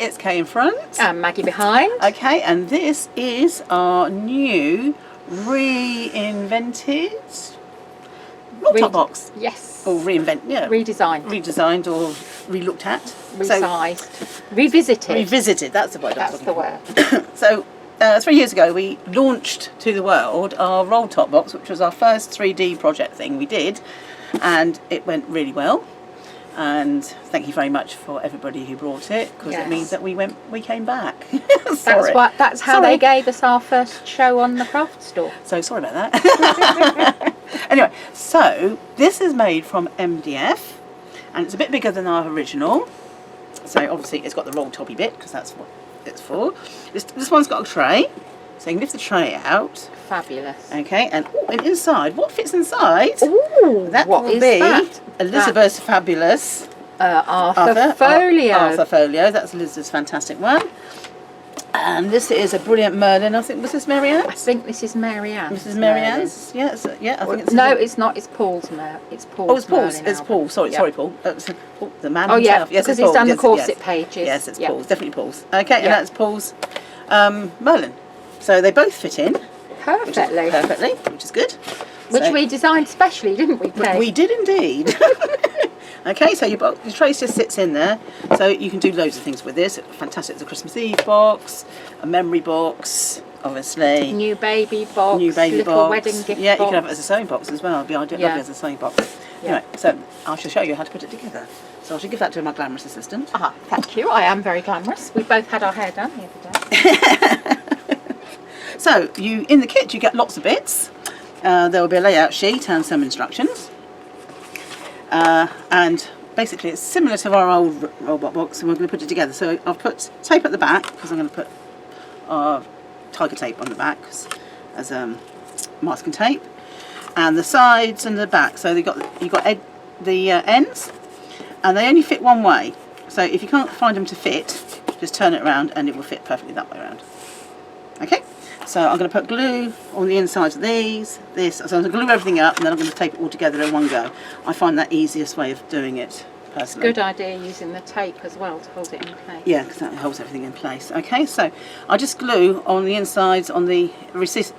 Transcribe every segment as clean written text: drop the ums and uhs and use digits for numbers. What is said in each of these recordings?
it's Kay in front. And Maggie behind. Okay, and this is our new reinvented roll top box. Yes. Or reinvent, yeah. Redesigned. Redesigned or re-looked at. Resized. Revisited. Revisited, that's the word. That's the word. So, 3 years ago we launched to the world our roll top box, which was our first 3D project thing we did, and it went really well. And thank you very much for everybody who brought it, because it means that we came back. That's how they gave us our first show on the craft store. So sorry about that. Anyway, so this is made from MDF, and it's a bit bigger than our original. So obviously it's got the roll toppy bit, because that's what it's for. This one's got a tray, so you can lift the tray out. Fabulous. Okay, and inside, what fits inside? Ooh, that will be Elizabeth's fabulous Arthur folio. Arthur folio. That's Elizabeth's fantastic one. And this is a brilliant Merlin. I think, was this Marianne? I think this is Marianne. Mrs. Marianne's. Yeah, yeah. I think it's. No, it's not. It's Paul's. It's Paul's. Oh, it's Paul's. Merlin it's Paul. Sorry, Paul. The man himself. Yeah, yes, because it's he's done the Paul. corset pages. Yes, it's Paul's. Definitely Paul's. Okay, and that's Paul's Merlin. So they both fit in. Perfectly. Which is good. Which we designed specially, didn't we, Kay? We did indeed. Okay, so your tray just sits in there, so you can do loads of things with this. Fantastic, it's a Christmas Eve box, a memory box, obviously. New baby box, little box. wedding gift box. Yeah, you can have it as a sewing box as well. It'd be lovely as a sewing box. Anyway, so I shall show you how to put it together. So I shall give that to my glamorous assistant. Thank you, I am very glamorous. We both had our hair done the other day. So, in the kit you get lots of bits. There will be a layout sheet and some instructions. And basically it's similar to our old robot box, and we're going to put it together. So I've put tape at the back, because I'm going to put tiger tape on the back as masking tape, and the sides and the back. So you've got the ends, and they only fit one way. So if you can't find them to fit, just turn it around and it will fit perfectly that way around. Okay. So I'm going to put glue on the insides of this. So I'm going to glue everything up, and then I'm going to tape it all together in one go. I find that easiest way of doing it, personally. Good idea using the tape as well to hold it in place. Yeah, because that holds everything in place. Okay, so I just glue on the insides on the recess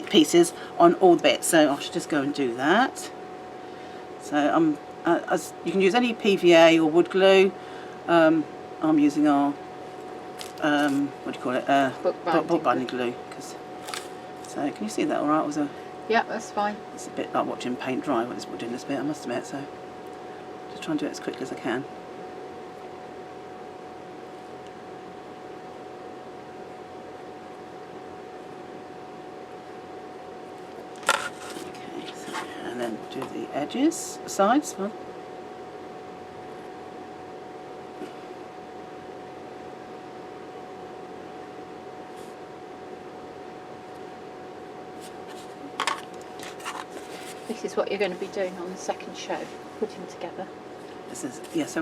pieces on all the bits. So I should just go and do that. So you can use any PVA or wood glue. I'm using our what do you call it? Book binding glue. So can you see that all right? Yeah, that's fine. It's a bit like watching paint dry when it's doing this bit, I must admit. So just try and do it as quickly as I can. Okay, so, and then do the edges, sides. Well, this is what you're going to be doing on the second show, putting together. So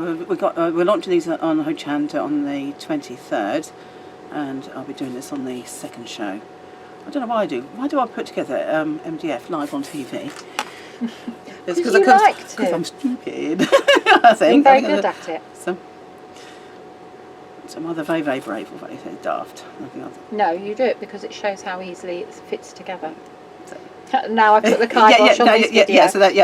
we're launching these on Hochanda on the 23rd, and I'll be doing this on the second show. I don't know why I do. Why do I put together MDF live on TV? It's because I'm stupid. I think. You're very good at it. So I'm either very, very brave or very daft. No, you do it because it shows how easily it fits together. Now I put the kibosh on this video. So if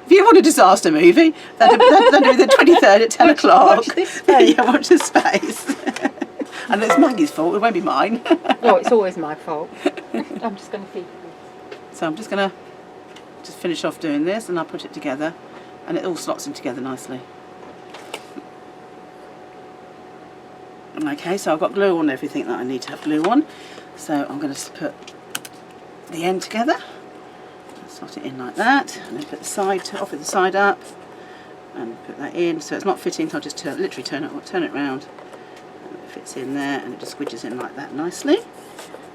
you want a disaster movie, that'll be the 23rd at 10 o'clock. Watch this space. Yeah, watch this space. And it's Maggie's fault, it won't be mine. Well, it's always my fault. I'm just going to feed you. So I'm just going to finish off doing this, and I'll put it together, and it all slots in together nicely. Okay, so I've got glue on everything that I need to have glue on. So I'm going to put the end together, slot it in like that, and then put the side offer the side up, and put that in. So it's not fitting, so I'll just literally turn it round, and it fits in there, and it just squidges in like that nicely.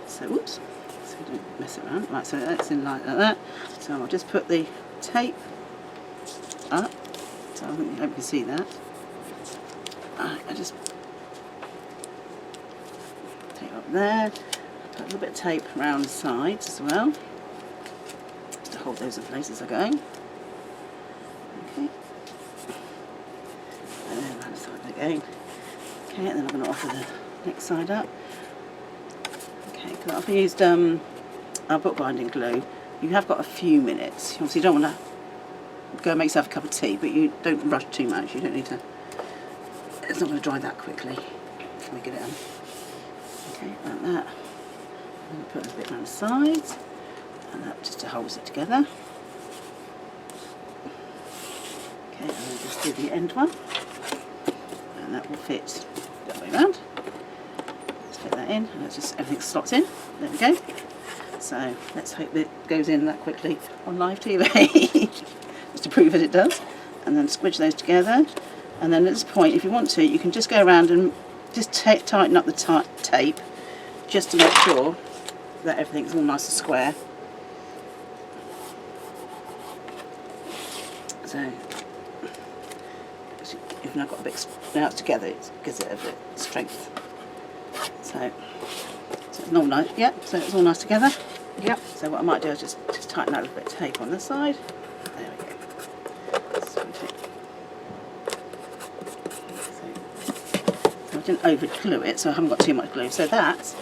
So whoops, so we don't mess it around. Right, so that's in like that. So I'll just put the tape up. So I hope you can see that. I just tape up there. Put a little bit of tape around the sides as well, just to hold those in place as I go. Okay. again. Okay, and then I'm going to offer the next side up. Okay, because I've used our bookbinding glue. You have got a few minutes. Obviously you don't want to go and make yourself a cup of tea, but you don't rush too much. You don't need to, it's not going to dry that quickly. Let me get it on. Okay, like that. And put a bit around the sides, and that just holds it together. Okay, and then just do the end one, and that will fit the other way around. Let's fit that in, and it's just everything slots in. There we go. So let's hope that it goes in that quickly on live TV, just to prove that it does. And then squidge those together, and then at this point, if you want to, you can just go around and just tighten up the tape, just to make sure that everything's all nice and square. So if I've got a bit, now it's together, it gives it a bit of strength. So it's all nice. Yeah, so it's all nice together. Yep. So what I might do is just tighten out a bit of tape on this side. There we go. So I didn't over glue it, so I haven't got too much glue. So that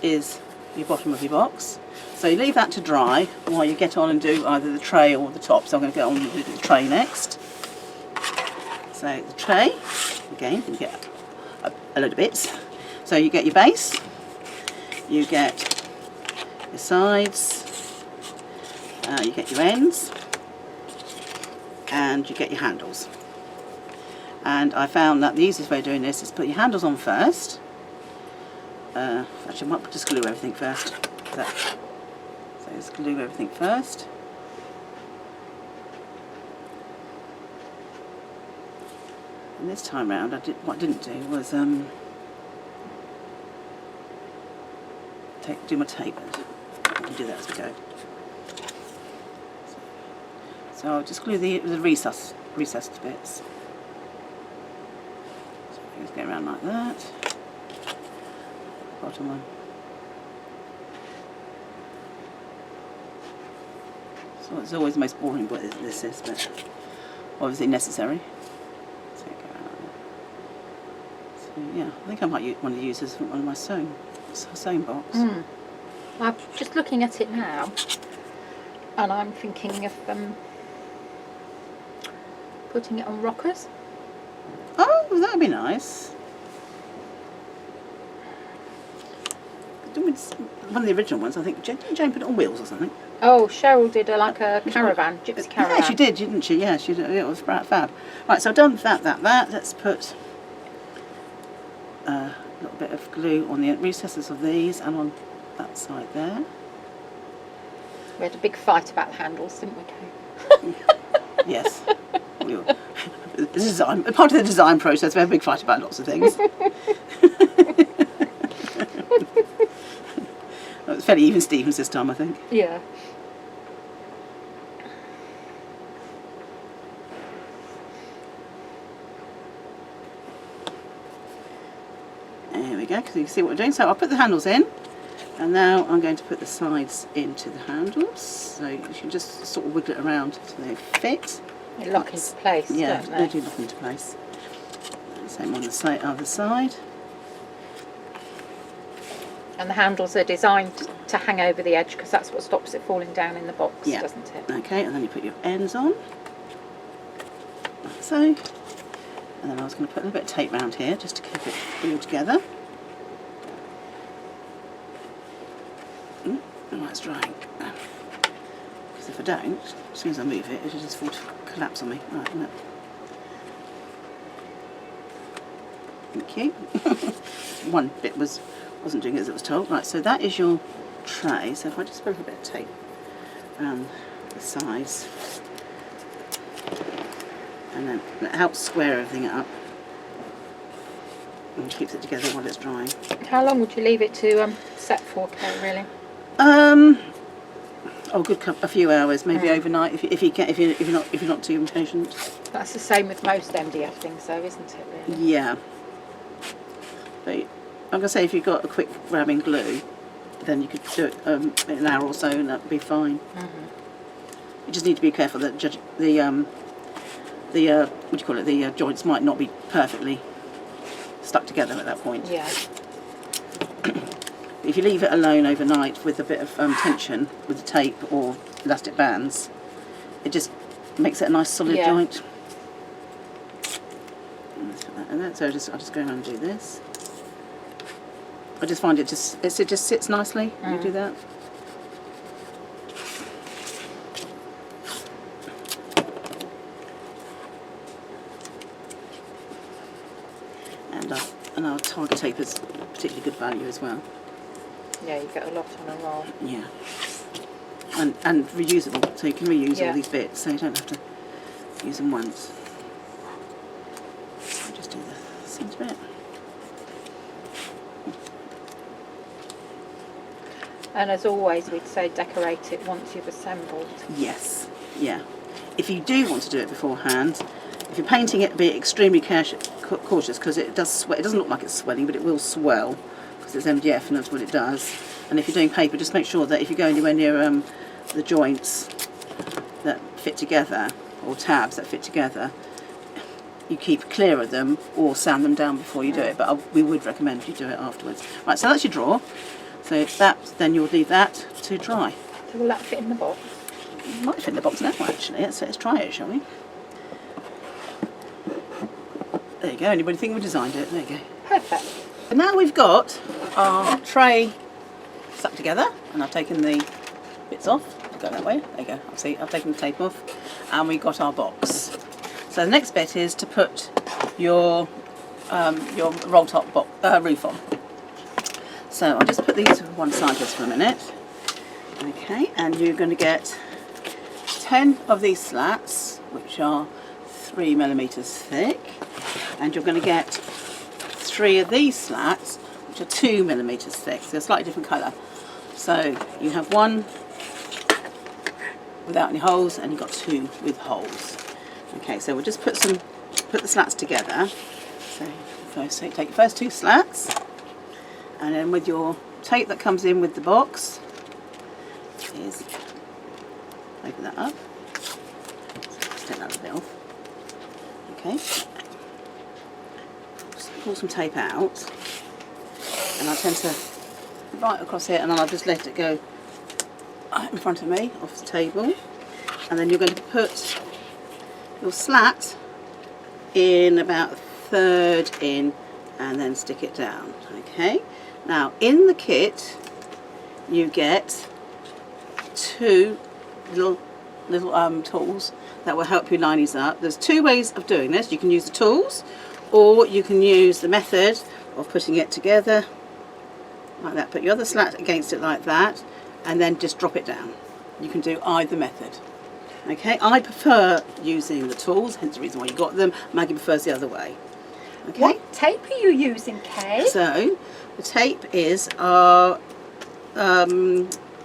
is your bottom of your box. So you leave that to dry while you get on and do either the tray or the top. So I'm going to get on and do the tray next. So the tray, again, you get a load of bits. So you get your base, you get your sides, you get your ends, and you get your handles. And I found that the easiest way of doing this is put your handles on first. Actually, I might just glue everything first. So just glue everything first. And this time round, what I didn't do was do my tape. I can do that as we go. So I'll just glue the recessed bits. So just go around like that. Bottom one. So it's always the most boring bit this is, but obviously necessary. So go around like that. So yeah, I think I might want to use this for one of my sewing box. I'm just looking at it now, and I'm thinking of putting it on rockers. Oh, that would be nice. One of the original ones, I think, didn't Jane put it on wheels or something? Oh, Cheryl did like a caravan, gypsy caravan. Yeah, she did, didn't she? Yeah, she did. It was fab. Right, so I've done that. Let's put a little bit of glue on the recesses of these and on that side there. We had a big fight about the handles, didn't we, Kate? Yes. The design, part of the design process, we have a big fight about lots of things. It was fairly even Stevens this time, I think. Yeah. There we go, because you can see what we're doing. So I'll put the handles in, and now I'm going to put the sides into the handles. So you can just sort of wiggle it around so they fit. They lock into place, yeah, don't they? They do lock into place. Same on the other side. And the handles are designed to hang over the edge because that's what stops it falling down in the box, doesn't it? Okay, and then you put your ends on, like so. And then I was going to put a little bit of tape around here just to keep it all together. And while it's drying. Because if I don't, as soon as I move it, it'll just fall to collapse on me. Right, no. Thank you. One bit wasn't doing it as it was told. Right, so that is your tray. So if I just put a bit of tape around the sides, and then it helps square everything up and keeps it together while it's drying. How long would you leave it to set for, Kate, really? A few hours, maybe overnight if you're not too impatient. That's the same with most MDF things, though, isn't it? Really? Yeah. But I'm gonna say if you've got a quick grabbing glue, then you could do it in an hour or so, and that'd be fine. You just need to be careful that the joints might not be perfectly stuck together at that point. Yeah. If you leave it alone overnight with a bit of tension with the tape or elastic bands, it just makes it a nice solid joint. So I'll just go around and do this. I just find it just sits nicely when you do that. And our tiger tape is particularly good value as well. Yeah, you get a lot on a roll. Yeah. And reusable, so you can reuse all these bits, so you don't have to use them once. I'll just do the centre bit. And as always, we'd say decorate it once you've assembled. Yes, yeah. If you do want to do it beforehand, if you're painting it, be extremely cautious because it does sweat. It doesn't look like it's swelling, but it will swell because it's MDF and that's what it does. And if you're doing paper, just make sure that if you go anywhere near the joints that fit together, or tabs that fit together, you keep clear of them or sand them down before you do it. But we would recommend you do it afterwards. Right, so that's your drawer. So then you'll leave that to dry. So will that fit in the box? It might fit in the box now, actually. Let's try it, shall we? There you go. Anybody think we designed it? There you go. Perfect. And now we've got our tray stuck together, and I've taken the bits off. Go that way. There you go. See, I've taken the tape off, and we've got our box. So the next bit is to put your roll top roof on. So I'll just put these to one side just for a minute. Okay, and you're going to get 10 of these slats, which are 3mm thick, and you're going to get 3 of these slats, which are 2mm thick, so they're slightly different colour. So you have one without any holes, and you've got 2 with holes. Okay, so we'll just put the slats together. So first, take your first 2 slats, and then with your tape that comes in with the box, open that up. Let's take that a bit off. Okay. Just pull some tape out, and I tend to right across here, and then I'll just let it go in front of me off the table, and then you're going to put your slat in about a third in, and then stick it down. Okay. Now in the kit you get 2 little tools that will help you line these up. There's 2 ways of doing this. You can use the tools, or you can use the method of putting it together like that. Put your other slat against it like that, and then just drop it down. You can do either method. Okay, I prefer using the tools, hence the reason why you got them. Maggie prefers the other way. Okay. What tape are you using, Kay? So the tape is our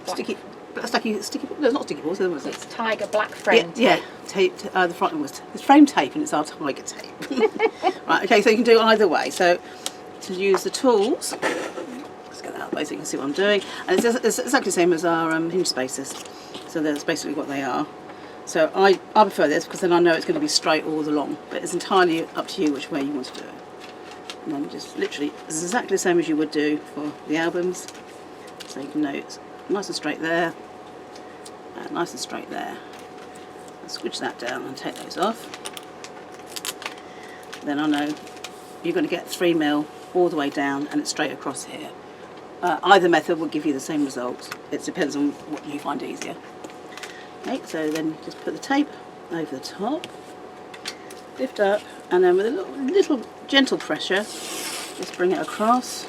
sticky. No, it's not sticky balls. It's Tiger Black Frame tape. Yeah, tape. The front one was it's frame tape, and it's our Tiger tape. Right. Okay, so you can do either way. So to use the tools, let's get that out of the way so you can see what I'm doing. And it's exactly the same as our hinge spaces. So that's basically what they are. So I prefer this because then I know it's going to be straight all along. But it's entirely up to you which way you want to do it. And then just literally, it's exactly the same as you would do for the albums. So you can know it's nice and straight there, and nice and straight there. I'll squidge that down and take those off. Then I know you're going to get 3mm all the way down, and it's straight across here. Either method will give you the same result. It depends on what you find easier. Okay, so then just put the tape over the top, lift up, and then with a little gentle pressure, just bring it across.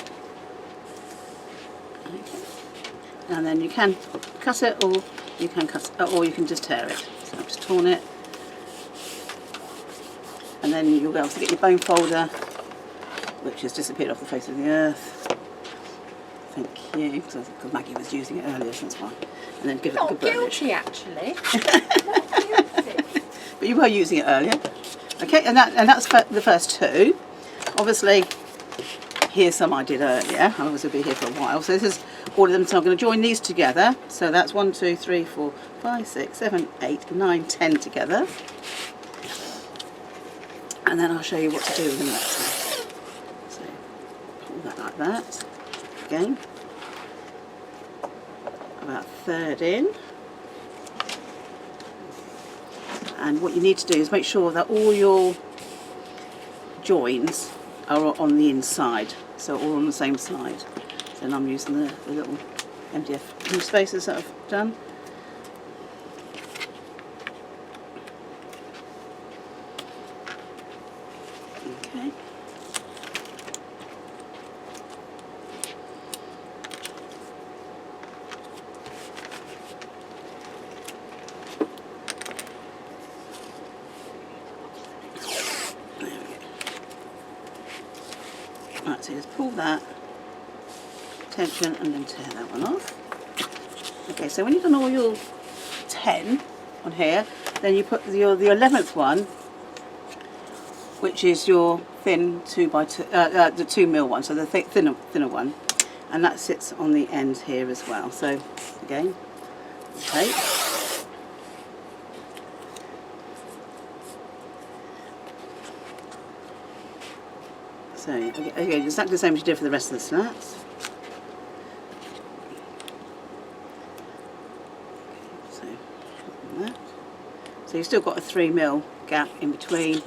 Okay. And then you can cut it, or you can just tear it. So I've just torn it, and then you'll be able to get your bone folder, which has disappeared off the face of the earth. Thank you, because Maggie was using it earlier, so that's why. And then give it a good burnish. Not guilty, actually. Not guilty. But you were using it earlier. Okay, and that's the first 2. Obviously, here's some I did earlier. I was going to be here for a while. So this is all of them. So I'm going to join these together. So that's 1, 2, 3, 4, 5, 6, 7, 8, 9, 10 together. And then I'll show you what to do with the next one. So pull that like that. Again, about a third in. And what you need to do is make sure that all your joins are on the inside, so all on the same side. So then I'm using the little MDF spacers that I've done. Okay. Right, so just pull that tension and then tear that one off. Okay, so when you've done all your 10 on here, then you put the 11th one, which is your thin 2x2, the 2mm one, so the thinner one, and that sits on the end here as well. So again, tape. So again, exactly the same as you did for the rest of the slats. So, like that. So you've still got a 3mm gap in between.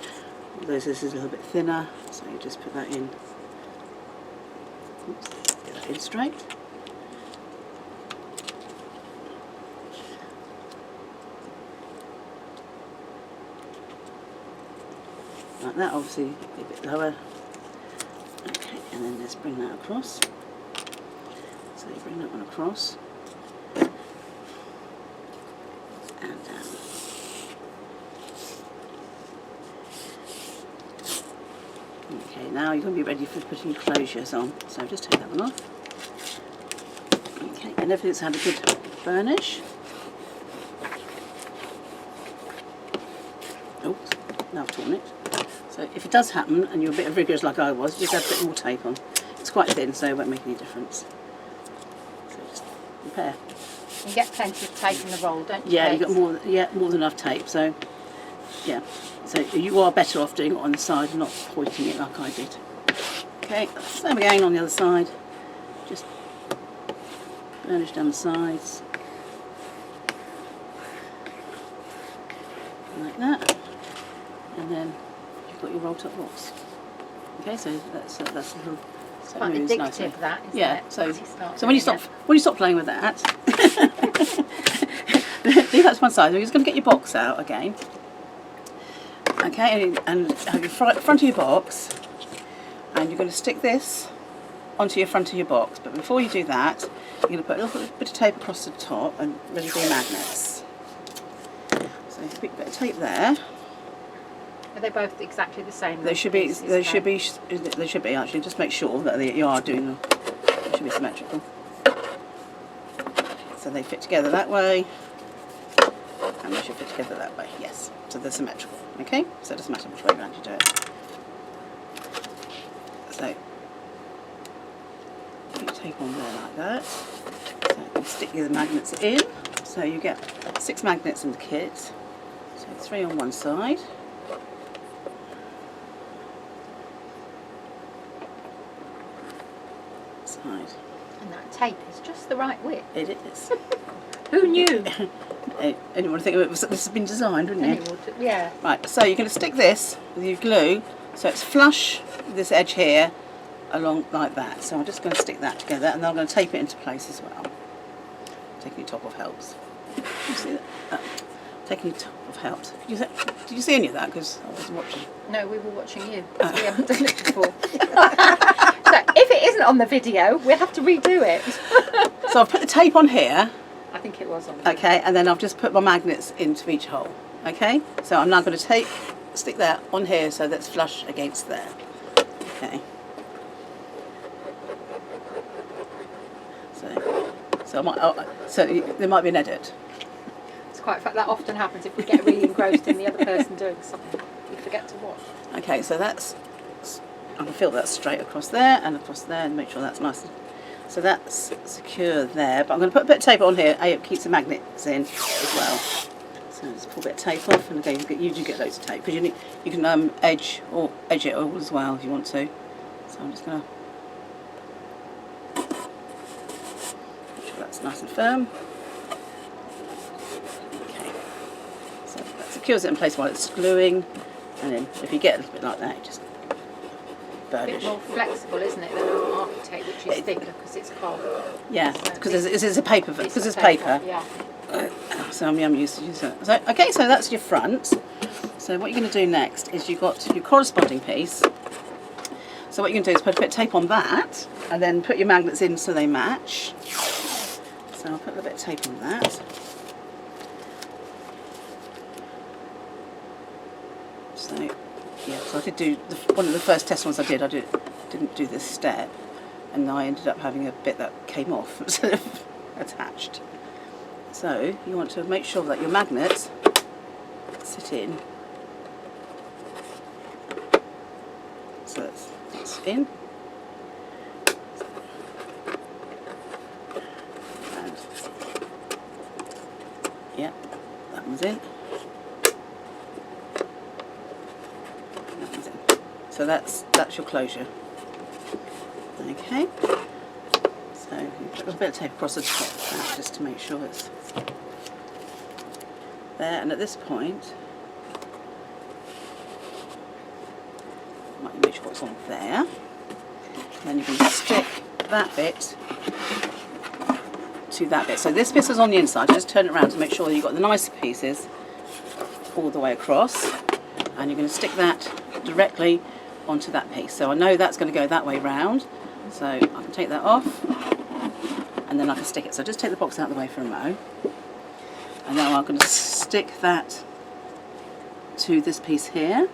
Although this is a little bit thinner, so you just put that in. Oops, get that in straight. Like that, obviously a bit lower. Okay, and then let's bring that across. So you bring that one across and down. Okay, now you're going to be ready for putting your closures on. So just take that one off. Okay, and everything's had a good burnish. Oops, now I've torn it. So if it does happen and you're a bit rigorous like I was, just add a bit more tape on. It's quite thin, so it won't make any difference. So just repair. You get plenty of tape in the roll, don't you? Yeah, you've got more than enough tape. So yeah, so you are better off doing it on the side and not pointing it like I did. Okay, same again on the other side. Just burnish down the sides like that, and then you've got your roll top box. Okay, so that's a little. It's quite addictive, that, isn't yeah, it? so So when you stop playing with that, leave that to one side. You're just going to get your box out again. Okay, and have your front of your box, and you're going to stick this onto your front of your box. But before you do that, you're going to put a little bit of tape across the top and ready for your magnets. So a bit of tape there. Are they both exactly the same? They should be. They should be actually. Just make sure that you are doing. They should be symmetrical. So they fit together that way, and they should fit together that way. Yes. So they're symmetrical. Okay. So it doesn't matter which way around you do it. So put your tape on there like that. So you can stick your magnets in. So you get 6 magnets in the kit. So 3 on one side. And that tape is just the right width. It is. Who knew? Anyone would think this has been designed, wouldn't you? Yeah. Right, so you're going to stick this with your glue so it's flush with this edge here along like that. So I'm just going to stick that together and then I'm going to tape it into place as well. Taking your top off helps. You see that? Taking your top off helps. Did you see any of that? Because I wasn't watching. No, we were watching you. We haven't done it before. So if it isn't on the video, we'll have to redo it. So I've put the tape on here. I think it was on. Okay, and then I've just put my magnets into each hole. Okay, so I'm now going to stick that on here so that's flush against there. Okay. So there might be an edit. It's quite fact that often happens if we get really engrossed in the other person doing something, we forget to watch. Okay, so I'm going to fill that straight across there and make sure that's nice. So that's secure there, but I'm going to put a bit of tape on here. It keeps the magnets in as well. So just pull a bit of tape off, and again you do get loads of tape because you can edge it all as well if you want to. So I'm just going to sure that's nice and firm. Okay, so that secures it in place while it's gluing, and then if you get a little bit like that, you just a bit more flexible, isn't it, than an architect, which is thicker because it's cold. Yeah, because so it's a paper. Because it's paper. Yeah. So I'm used to using it. So, okay, so that's your front. So what you're going to do next is you've got your corresponding piece. So what you're going to do is put a bit of tape on that, and then put your magnets in so they match. So I'll put a little bit of tape on that. So yeah, so I did do one of the first test ones I didn't do this step, and I ended up having a bit that came off instead of attached. So you want to make sure that your magnets sit in. So that's in. And yeah, that one's in. That one's in. So that's your closure. Okay. So you put a bit of tape across the top of that just to make sure it's there, and at this point make sure it's on there, and then you can stick that bit to that bit. So this bit is on the inside, just turn it around to make sure that you've got the nicer pieces all the way across, and you're going to stick that directly onto that piece. So I know that's going to go that way round, so I can take that off and then I can stick it. So just take the box out of the way for a mo, and now I'm going to stick that to this piece here.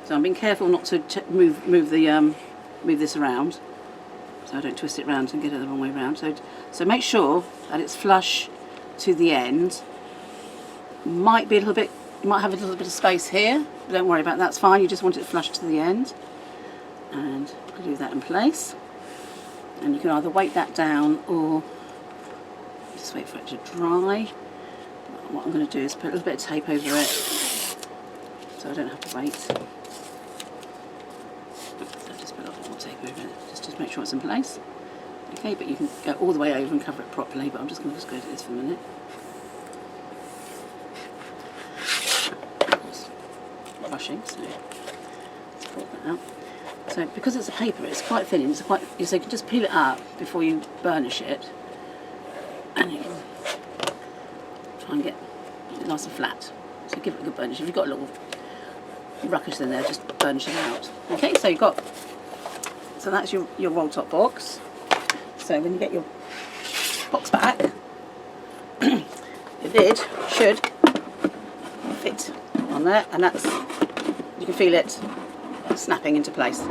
So I'm being careful not to move this around, so I don't twist it around and get it the wrong way around. So make sure that it's flush to the end. Might be a little bit, you might have a little bit of space here, but don't worry about that, that's fine. You just want it flush to the end, and glue that in place. And you can either weight that down or just wait for it to dry. What I'm going to do is put a little bit of tape over it, so I don't have to wait. So just put a little more tape over it, just to make sure it's in place. Okay, but you can go all the way over and cover it properly, but I'm just going to go to this for a minute. Brushing, so let's pull that out. So because it's a paper, it's quite thin, it's quite, so you can just peel it up before you burnish it, and you can try and get it nice and flat. So give it a good burnish. If you've got a little ruckus in there, just burnish it out. Okay, so you've got, so that's your roll top box. So when you get your box back, the lid should fit on there, and that's, you can feel it snapping into place.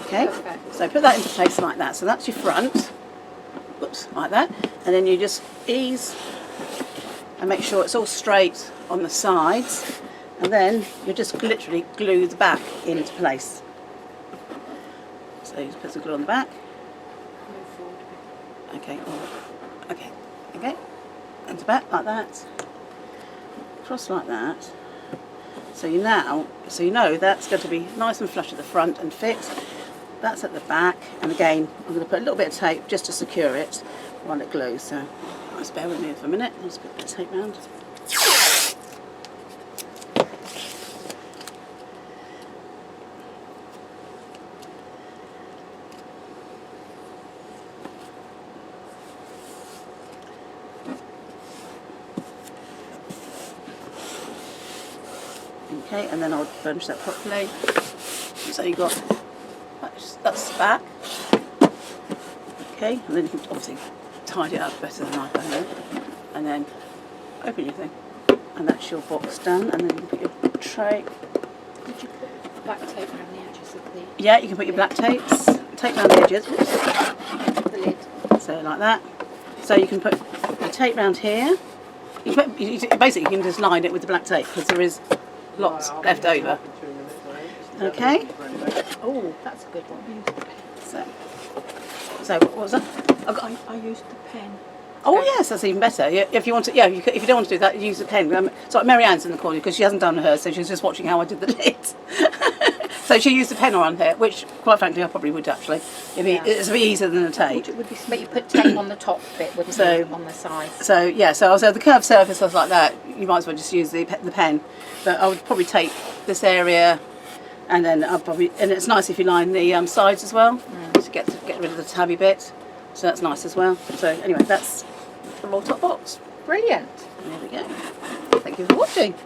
Okay, so put that into place like that. So that's your front, whoops, like that, and then you just ease and make sure it's all straight on the sides, and then you just literally glue the back into place. So you just put some glue on the back. Okay, okay, into back like that, across like that. So you know that's going to be nice and flush at the front and fit. That's at the back, and again I'm going to put a little bit of tape just to secure it while it glues. So just bear with me for a minute. I'll just put a bit of tape around. Okay, and then I'll burnish that properly. So you've got, that's the back. Okay, and then you can obviously tidy it up better than I've done it. And then open your thing. And that's your box done. And then you put your tray. Did you put black tape around the edges of the... Yeah, you can put your black tape around the edges. The lid. So like that. So you can put your tape around here. Basically you can just line it with the black tape, because there is lots left over. Okay. Oh, that's a good one. So what was that? I used the pen. Oh yes, that's even better. If you want to, yeah, if you don't want to do that, use the pen. So Mary Ann's in the corner because she hasn't done hers, so she's just watching how I did the lid. So she used the pen on here, which quite frankly I probably would actually. It's a bit easier than the tape. It would be, but you put tape on the top bit, wouldn't you, on the sides? So yeah, so also the curved surface stuff like that, you might as well just use the pen. But I would probably tape this area, and then and it's nice if you line the sides as well to get rid of the tabby bit. So that's nice as well. So anyway, that's the roll top box. Brilliant. There we go. Thank you for watching.